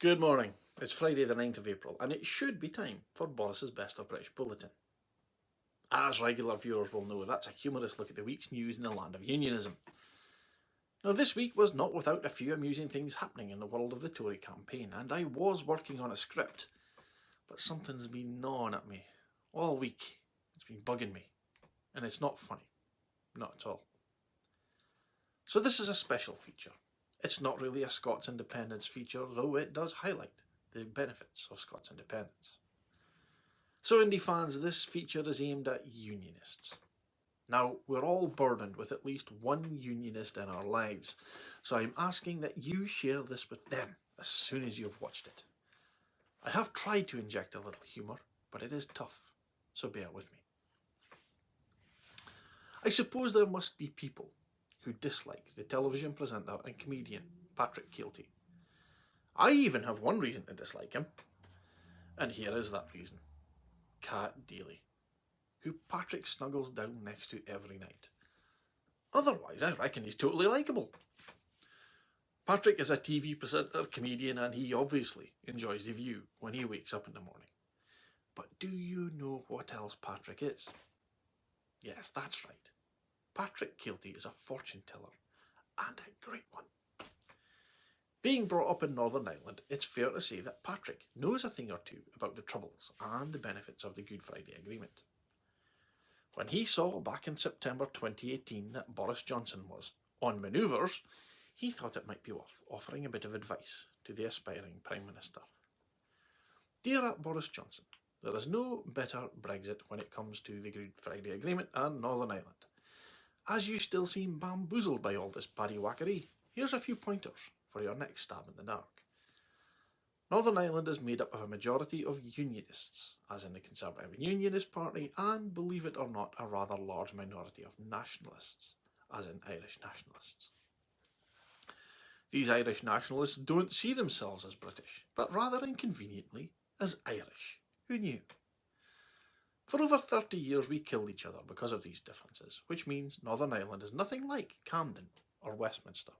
Good morning. It's Friday the 9th of April and it should be time for Boris's Best of British Bulletin. As regular viewers will know, that's a humorous look at the week's news in the land of unionism. Now this week was not without a few amusing things happening in the world of the Tory campaign, and I was working on a script, but something's been gnawing at me all week. It's been bugging me, and it's not funny. Not at all. So this is a special feature. It's not really a Scots independence feature, though it does highlight the benefits of Scots independence. So Indy fans, this feature is aimed at unionists. Now, we're all burdened with at least one unionist in our lives, so I'm asking that you share this with them as soon as you've watched it. I have tried to inject a little humour, but it is tough, so bear with me. I suppose there must be people who dislike the television presenter and comedian Patrick Kielty. I even have one reason to dislike him, and here is that reason. Cat Daly, who Patrick snuggles down next to every night. Otherwise, I reckon he's totally likeable. Patrick is a TV presenter, comedian, and he obviously enjoys The View when he wakes up in the morning. But do you know what else Patrick is? Yes, that's right. Patrick Kielty is a fortune teller, and a great one. Being brought up in Northern Ireland, it's fair to say that Patrick knows a thing or two about the troubles and the benefits of the Good Friday Agreement. When he saw back in September 2018 that Boris Johnson was on manoeuvres, he thought it might be worth offering a bit of advice to the aspiring Prime Minister. Dear Boris Johnson, there is no better Brexit when it comes to the Good Friday Agreement and Northern Ireland. As you still seem bamboozled by all this paddywhackery, here's a few pointers for your next stab in the dark. Northern Ireland is made up of a majority of unionists, as in the Conservative and Unionist Party, and, believe it or not, a rather large minority of nationalists, as in Irish nationalists. These Irish nationalists don't see themselves as British, but rather inconveniently as Irish. Who knew? For over 30 years we killed each other because of these differences, which means Northern Ireland is nothing like Camden or Westminster.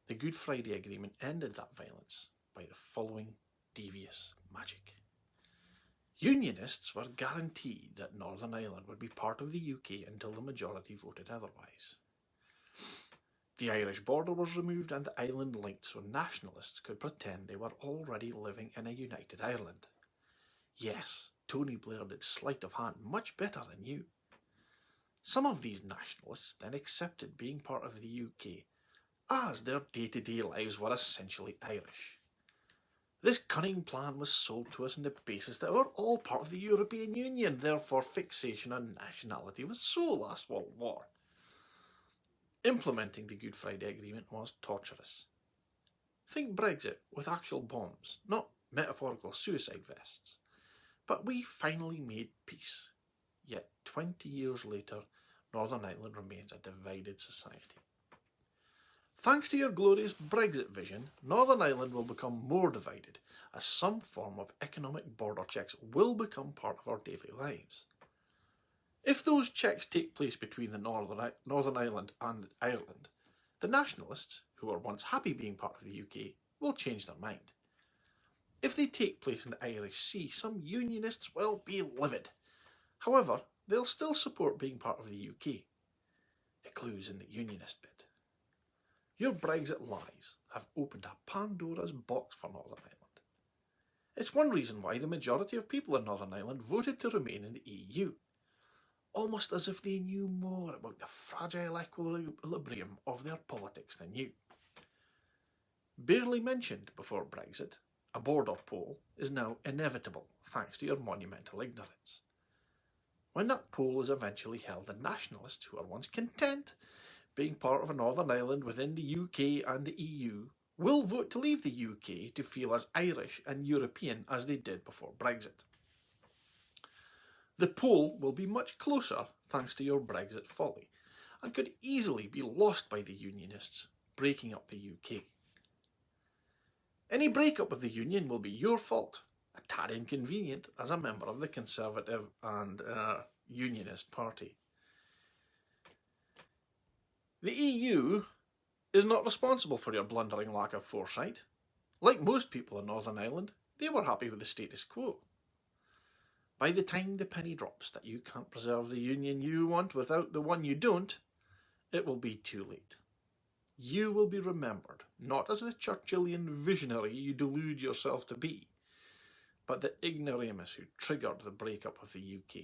The Good Friday Agreement ended that violence by the following devious magic. Unionists were guaranteed that Northern Ireland would be part of the UK until the majority voted otherwise. The Irish border was removed and the island linked so nationalists could pretend they were already living in a united Ireland. Yes, Tony Blair did sleight of hand much better than you. Some of these nationalists then accepted being part of the UK, as their day-to-day lives were essentially Irish. This cunning plan was sold to us on the basis that we're all part of the European Union, therefore fixation on nationality was so last World War. Implementing the Good Friday Agreement was torturous. Think Brexit with actual bombs, not metaphorical suicide vests. But we finally made peace. Yet 20 years later, Northern Ireland remains a divided society. Thanks to your glorious Brexit vision, Northern Ireland will become more divided, as some form of economic border checks will become part of our daily lives. If those checks take place between the Northern Ireland and Ireland, the nationalists, who were once happy being part of the UK, will change their mind. If they take place in the Irish Sea, some unionists will be livid. However, they'll still support being part of the UK. The clue's in the unionist bit. Your Brexit lies have opened a Pandora's box for Northern Ireland. It's one reason why the majority of people in Northern Ireland voted to remain in the EU, almost as if they knew more about the fragile equilibrium of their politics than you. Barely mentioned before Brexit, a border poll is now inevitable thanks to your monumental ignorance. When that poll is eventually held, the nationalists who are once content being part of a Northern Ireland within the UK and the EU will vote to leave the UK to feel as Irish and European as they did before Brexit. The poll will be much closer thanks to your Brexit folly and could easily be lost by the unionists breaking up the UK. Any breakup of the union will be your fault, a tad inconvenient as a member of the Conservative and Unionist Party. The EU is not responsible for your blundering lack of foresight. Like most people in Northern Ireland, they were happy with the status quo. By the time the penny drops that you can't preserve the union you want without the one you don't, it will be too late. You will be remembered not as the Churchillian visionary you delude yourself to be, but the ignoramus who triggered the breakup of the UK.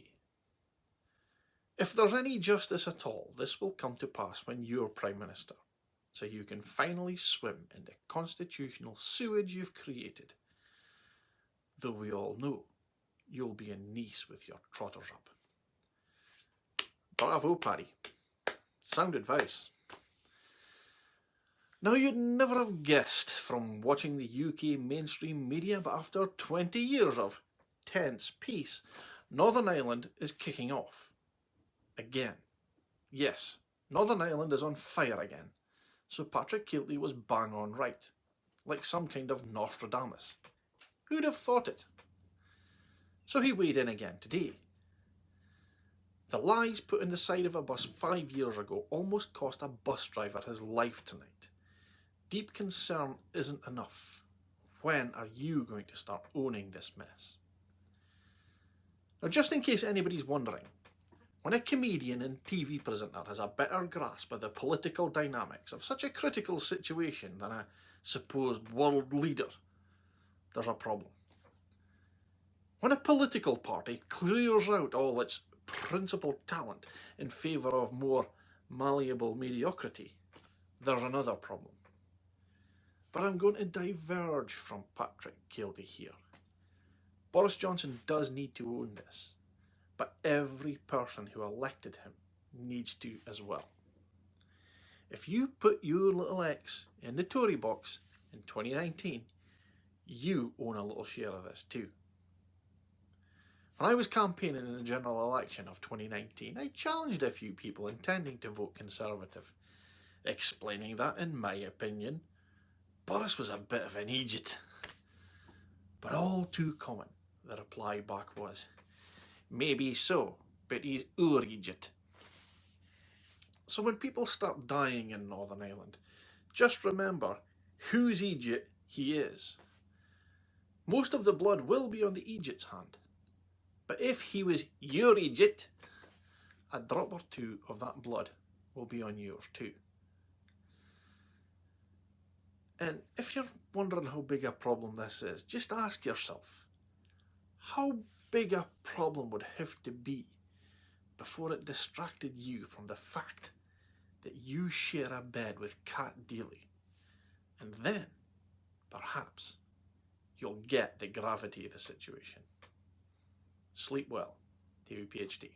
If there's any justice at all, this will come to pass when you're Prime Minister, so you can finally swim in the constitutional sewage you've created. Though we all know you'll be in Nice with your trotters up. Bravo, Paddy. Sound advice. Now, you'd never have guessed from watching the UK mainstream media, but after 20 years of tense peace, Northern Ireland is kicking off. Again. Yes, Northern Ireland is on fire again. So Patrick Kielty was bang on right. Like some kind of Nostradamus. Who'd have thought it? So he weighed in again today. The lies put in the side of a bus 5 years ago almost cost a bus driver his life tonight. Deep concern isn't enough. When are you going to start owning this mess? Now, just in case anybody's wondering, when a comedian and TV presenter has a better grasp of the political dynamics of such a critical situation than a supposed world leader, there's a problem. When a political party clears out all its principal talent in favour of more malleable mediocrity, there's another problem. But I'm going to diverge from Patrick Kielty here. Boris Johnson does need to own this, but every person who elected him needs to as well. If you put your little X in the Tory box in 2019, you own a little share of this too. When I was campaigning in the general election of 2019, I challenged a few people intending to vote Conservative, explaining that, in my opinion, Boris was a bit of an idiot. But all too common, the reply back was, maybe so, but he's our idiot. So when people start dying in Northern Ireland, just remember whose idiot he is. Most of the blood will be on the idiot's hand. But if he was your idiot, a drop or two of that blood will be on yours too. And if you're wondering how big a problem this is, just ask yourself, how big a problem would have to be before it distracted you from the fact that you share a bed with Cat Deely? And then, perhaps, you'll get the gravity of the situation. Sleep well, DaviePHD.